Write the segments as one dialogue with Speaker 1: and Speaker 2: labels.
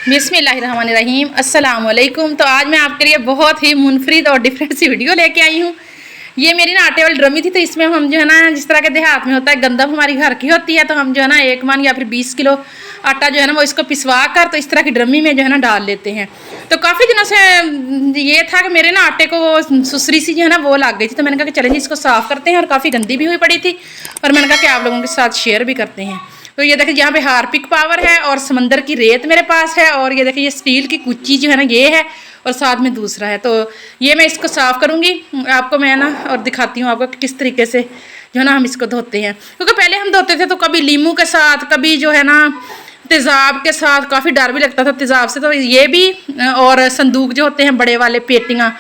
Speaker 1: बिस्मिल्लाहिर्रहमानिर्रहीम अस्सलाम वालेकुम। तो आज मैं आपके लिए बहुत ही मुनफरिद और डिफरेंट सी वीडियो लेके आई हूँ। ये मेरी ना आटे वाली ड्रमी थी, तो इसमें हम जो है ना, जिस तरह के देहात में होता है गंदम हमारी घर की होती है, तो हम जो है ना 1 मन या फिर 20 किलो आटा जो है ना वो इसको पिसवा कर तो इस तरह की ड्रमी में जो है ना डाल लेते हैं। तो काफ़ी दिनों से ये था कि मेरे ना आटे को सुसरी सी जो है ना वो लग गई थी, तो मैंने कहा कि चलें जी इसको साफ़ करते हैं, और काफ़ी गंदी भी हुई पड़ी थी, और मैंने कहा कि आप लोगों के साथ शेयर भी करते हैं। तो ये देखिए यहाँ पे हार्पिक पावर है और समंदर की रेत मेरे पास है, और ये देखिए ये स्टील की कुच्ची जो है ना ये है, और साथ में दूसरा है। तो ये मैं इसको साफ़ करूँगी आपको मैं ना, और दिखाती हूँ आपको किस तरीके से जो है ना हम इसको धोते हैं। क्योंकि पहले हम धोते थे तो कभी लीमू के साथ, कभी जो है ना तेज़ाब के साथ, काफ़ी डर भी लगता था तेज़ाब से। तो ये भी, और संदूक जो होते हैं बड़े वाले पेटियाँ,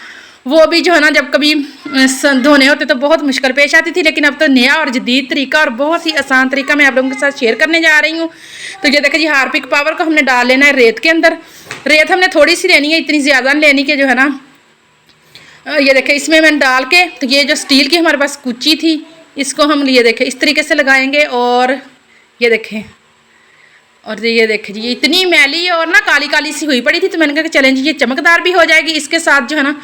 Speaker 1: वो भी जो है ना जब कभी धोने होते तो बहुत मुश्किल पेश आती थी। लेकिन अब तो नया और जदीद तरीका और बहुत ही आसान तरीका मैं आप लोगों के साथ शेयर करने जा रही हूँ। तो ये देखिए जी हार्पिक पावर को हमने डाल लेना है रेत के अंदर। रेत हमने थोड़ी सी लेनी है, इतनी ज़्यादा लेनी कि जो है ना, ये देखें इसमें मैंने डाल के, तो ये जो स्टील की हमारे पास कुच्ची थी इसको हम ये देखें इस तरीके से लगाएंगे, और ये देखें, और ये देखें जी ये इतनी मैली और ना काली काली सी हुई पड़ी थी, तो मैंने कहा कि चलें जी ये चमकदार भी हो जाएगी। इसके साथ जो है ना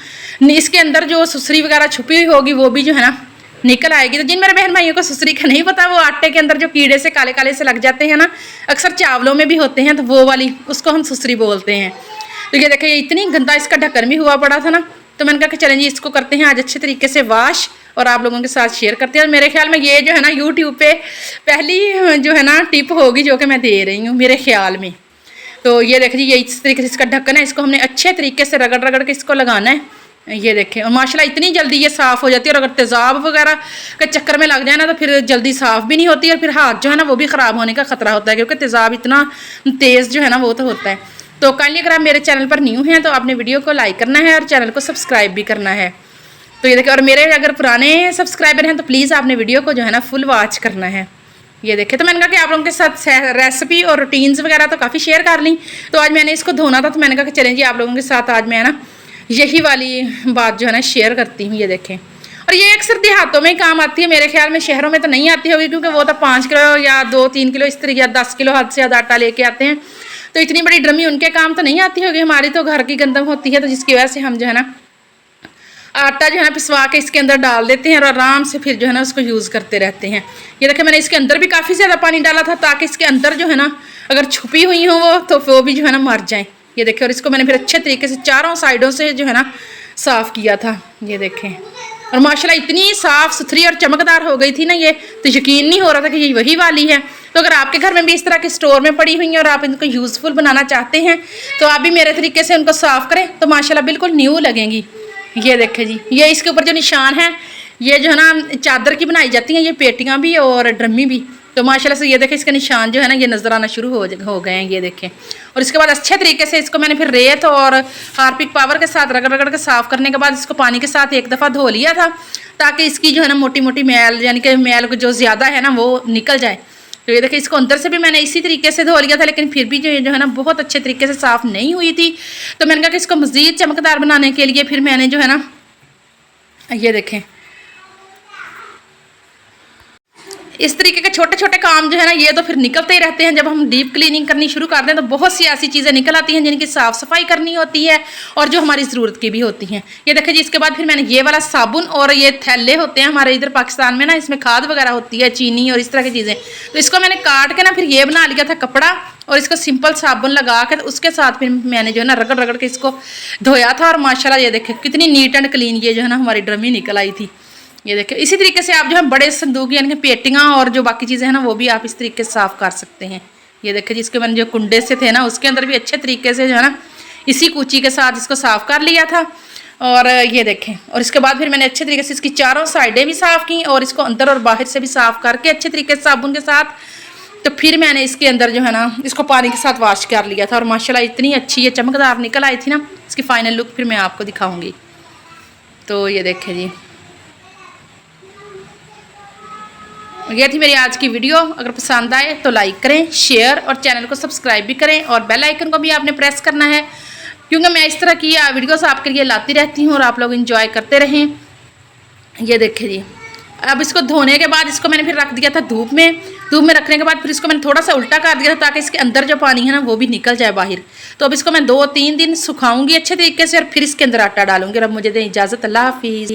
Speaker 1: इसके अंदर जो सुसरी वगैरह छुपी हुई होगी वो भी जो है ना निकल आएगी। तो जिन मेरे बहन भाइयों को सुसरी का नहीं पता, वो आटे के अंदर जो कीड़े से काले काले से लग जाते हैं ना, अक्सर चावलों में भी होते हैं, तो वो वाली उसको हम सुसरी बोलते हैं। तो ये देखिए इतनी गंदा इसका ढक्कन भी हुआ पड़ा था ना, तो मैंने कहा कि चलें जी इसको करते हैं आज अच्छे तरीके से वाश, और आप लोगों के साथ शेयर करते हैं। और मेरे ख्याल में ये जो है ना यूट्यूब पे पहली जो है ना टिप होगी जो कि मैं दे रही हूँ मेरे ख्याल में। तो ये देखिए ये इस तरीके से इसका ढक्कन है, इसको हमने अच्छे तरीके से रगड़ रगड़ के इसको लगाना है। ये देखें, और माशाल्लाह इतनी जल्दी ये साफ़ हो जाती है। और अगर तेज़ाब वगैरह के चक्कर में लग जाए ना तो फिर जल्दी साफ़ भी नहीं होती, और फिर हाथ जो है ना वो भी ख़राब होने का ख़तरा होता है, क्योंकि तेज़ाब इतना तेज़ जो है ना वो तो होता है। तो काइंडली अगर आप मेरे चैनल पर न्यू हैं तो आपने वीडियो को लाइक करना है और चैनल को सब्सक्राइब भी करना है। तो ये देखिए, और मेरे अगर पुराने सब्सक्राइबर हैं तो प्लीज़ आपने वीडियो को जो है ना फुल वॉच करना है। ये देखें, तो मैंने कहा कि आप लोगों के साथ रेसिपी और रूटीन्स वगैरह तो काफ़ी शेयर कर ली। तो आज मैंने इसको धोना था, तो मैंने कहा कि चलें जी आप लोगों के साथ आज मैं ना यही वाली बात जो है ना शेयर करती हूँ। ये देखें, और ये अक्सर देहातों में ही काम आती है, मेरे ख्याल में शहरों में तो नहीं आती होगी, क्योंकि वो तो 5 किलो या 2-3 किलो इस तरीके, या 10 किलो हद से ज़्यादा आटा लेके आते हैं, तो इतनी बड़ी ड्रमी उनके काम तो नहीं आती होगी। हमारी तो घर की गंदम होती है, तो जिसकी वजह से हम जो है ना आटा जो है ना पिसवा के इसके अंदर डाल देते हैं, और आराम से फिर जो है ना उसको यूज़ करते रहते हैं। ये देखिए मैंने इसके अंदर भी काफ़ी ज़्यादा पानी डाला था, ताकि इसके अंदर जो है ना अगर छुपी हुई हो वो भी जो है ना मर जाएँ। ये देखें, और इसको मैंने फिर अच्छे तरीके से चारों साइडों से जो है ना साफ़ किया था। ये देखें, और माशाल्लाह इतनी साफ़ सुथरी और चमकदार हो गई थी ना ये, तो यकीन नहीं हो रहा था कि ये वही वाली है। तो अगर आपके घर में भी इस तरह के स्टोर में पड़ी हुई हैं और आप इनको यूज़फुल बनाना चाहते हैं, तो आप भी मेरे तरीके से उनको साफ़ करें, तो माशाल्लाह बिल्कुल न्यू लगेंगी। ये देखें जी, ये इसके ऊपर जो निशान है ये जो है ना चादर की बनाई जाती हैं ये पेटियाँ भी और ड्रमी भी, तो माशाल्लाह से ये देखें इसके निशान जो है ना ये नज़र आना शुरू हो गए हैं। ये देखें, और इसके बाद अच्छे तरीके से इसको मैंने फिर रेत और हार्पिक पावर के साथ रगड़ रगड़ के साफ़ करने के बाद इसको पानी के साथ एक दफ़ा धो लिया था, ताकि इसकी जो है ना मोटी मोटी मैल, यानी कि मैल जो ज़्यादा है ना वो निकल जाए। तो ये देखिए इसको अंदर से भी मैंने इसी तरीके से धो लिया था, लेकिन फिर भी जो है ना बहुत अच्छे तरीके से साफ़ नहीं हुई थी। तो मैंने कहा कि इसको मज़ीद चमकदार बनाने के लिए फिर मैंने जो है ना, ये देखें इस तरीके के छोटे छोटे काम जो है ना ये तो फिर निकलते ही रहते हैं। जब हम डीप क्लीनिंग करनी शुरू कर दें तो बहुत सी ऐसी चीज़ें निकल आती हैं जिनकी साफ़ सफाई करनी होती है, और जो हमारी ज़रूरत की भी होती हैं। ये देखिए जी, इसके बाद फिर मैंने ये वाला साबुन, और ये थैले होते हैं हमारे इधर पाकिस्तान में ना, इसमें खाद वगैरह होती है, चीनी और इस तरह की चीज़ें, तो इसको मैंने काट के ना फिर ये बना लिया था कपड़ा, और इसको सिंपल साबुन लगा कर उसके साथ फिर मैंने जो है ना रगड़ रगड़ के इसको धोया था। और माशाल्लाह ये देखें कितनी नीट एंड क्लीन ये जो है ना हमारी ड्रमी निकल आई थी। ये देखें, इसी तरीके से आप जो है बड़े संदूक यानी कि पेटियाँ और जो बाकी चीज़ें हैं ना वो भी आप इस तरीके से साफ़ कर सकते हैं। ये देखें जिसके मैंने जो कुंडे से थे ना उसके अंदर भी अच्छे तरीके से जो है ना इसी कूची के साथ इसको साफ़ कर लिया था। और ये देखें, और इसके बाद फिर मैंने अच्छे तरीके से इसकी चारों साइडें भी साफ़ की, और इसको अंदर और बाहर से भी साफ़ करके अच्छे तरीके से साबुन के साथ, तो फिर मैंने इसके अंदर जो है ना इसको पानी के साथ वॉश कर लिया था। और माशाल्लाह इतनी अच्छी ये चमकदार निकल आई थी ना, इसकी फ़ाइनल लुक फिर मैं आपको दिखाऊँगी। तो ये देखें जी, ये थी मेरी आज की वीडियो। अगर पसंद आए तो लाइक करें, शेयर और चैनल को सब्सक्राइब भी करें, और बेल आइकन को भी आपने प्रेस करना है, क्योंकि मैं इस तरह की वीडियोस आपके लिए लाती रहती हूँ और आप लोग एंजॉय करते रहें। ये देखें जी, अब इसको धोने के बाद इसको मैंने फिर रख दिया था धूप में रखने के बाद फिर इसको मैंने थोड़ा सा उल्टा कर दिया था ताकि इसके अंदर जो पानी है ना वो भी निकल जाए बाहर। तो अब इसको मैं 2-3 दिन सुखाऊंगी अच्छे तरीके से और फिर इसके अंदर आटा डालूंगी। और अब मुझे दें इजाज़त, अल्लाह हाफिज़।